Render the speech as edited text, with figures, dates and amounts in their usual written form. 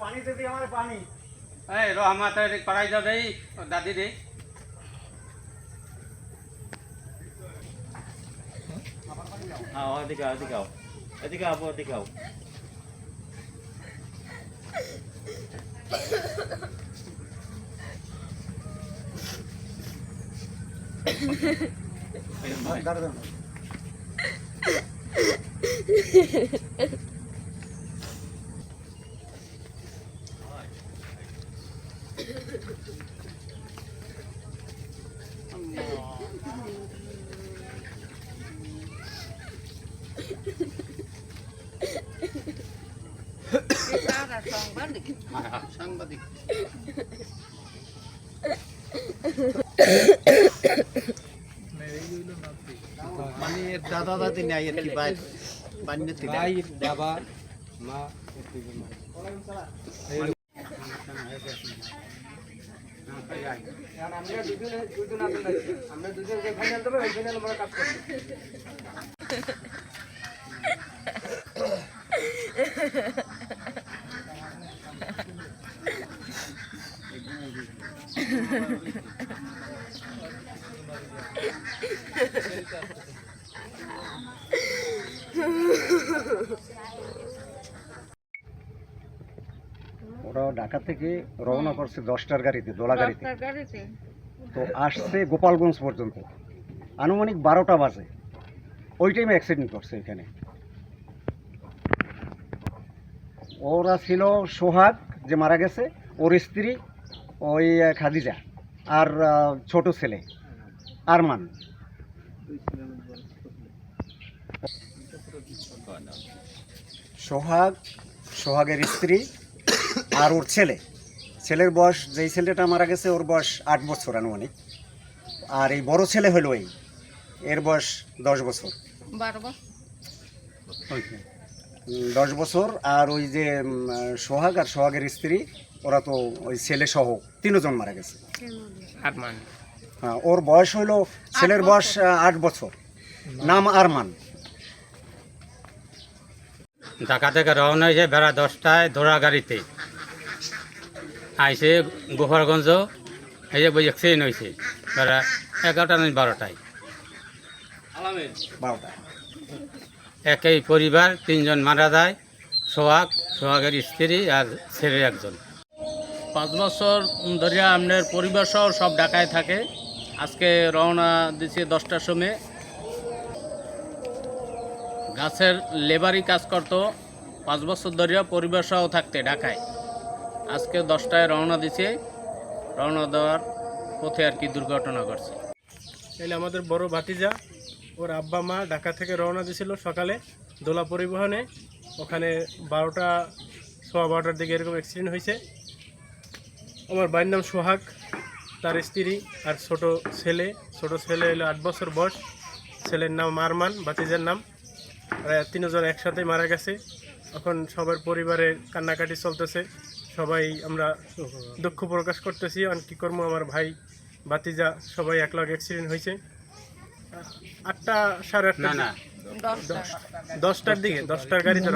पानी दे दिया हमारे पानी। रो हमारे पढ़ाई जा रही दादी दी हाँ दिखाओ दिखाओ दिखाओ वो दिखाओ সাংবাদিক মানে দাদা দাদি নাই আর কি ভাই বান্নে থেকে ভাই বাবা মা আমরা দুজন আছেন আমরা দুজনকে ফাইনাল দেব ওই ফাইনাল আমরা কাজ করব ওরা ঢাকা থেকে রওনা করছে 10টার গাড়িতে দোলা গাড়িতে তো আসছে গোপালগঞ্জ পর্যন্ত আনুমানিক 12টা বাজে ওই টাইমে অ্যাক্সিডেন্ট করছে এখানে ওরা ছিল সোহাগ যে মারা গেছে ওর স্ত্রী ওই খাদিজা আর ছোট ছেলে আরমান সোহাগের স্ত্রী আর ওর ছেলের বয়স যেই ছেলেটা মারা গেছে ওর বয়স 8 বছর আনুমানিক আর এই বড় ছেলে হলো এর বয়স 10 বছর 10 বছর আর ওই যে সোহাগ আর সোহাগের স্ত্রী ওরা তো ওই ছেলে সহ 3 জন মারা গেছে হ্যাঁ ওর বয়স হলো ছেলের বয়স 8 বছর নাম আরমান ঢাকা থেকে রওনা হয়েছে বেলা 10টায় দোড়া গাড়িতে আইসে গোপালগঞ্জ এই যে অ্যাক্সিডেন্ট হয়েছে বেলা 11টা না 12টায় একই পরিবার 3 জন মারা যায় সোহাগের স্ত্রী আর ছেলে একজন 5 বছর ধরে আপনার পরিবার সহ সব ঢাকায় থাকে আজকে রওনা দিচ্ছে 10টার সময় গাছের লেবারি কাজ করতো 5 বছর ধরে পরিবার সহ থাকতে ঢাকায় আজকে 10টায় রওনা দিছে রওনা দেওয়ার পথে আর কি দুর্ঘটনা ঘটছে এলে আমাদের বড় ভাতিজা ওর আব্বা মা ঢাকা থেকে রওনা দিয়েছিল সকালে দোলা পরিবহনে ওখানে 12টার দিকে এরকম অ্যাক্সিডেন্ট হয়েছে আমার ভাইয়ের নাম সোহাগ তার স্ত্রী আর ছোট ছেলে হলো 8 বছর বয়স ছেলের নাম আরমান ভাতিজার নাম 3 জন একসাথে মারা গেছে এখন সবার পরিবারে কান্নাকাটি চলতেছে সবাই আমরা দুঃখ প্রকাশ করতেছি আর কি করবো আমার ভাই ভাতিজা সবাই একলাগ অ্যাক্সিডেন্ট হয়েছে 8টা 8:30 না 10টার দিকে 10টার গাড়িতে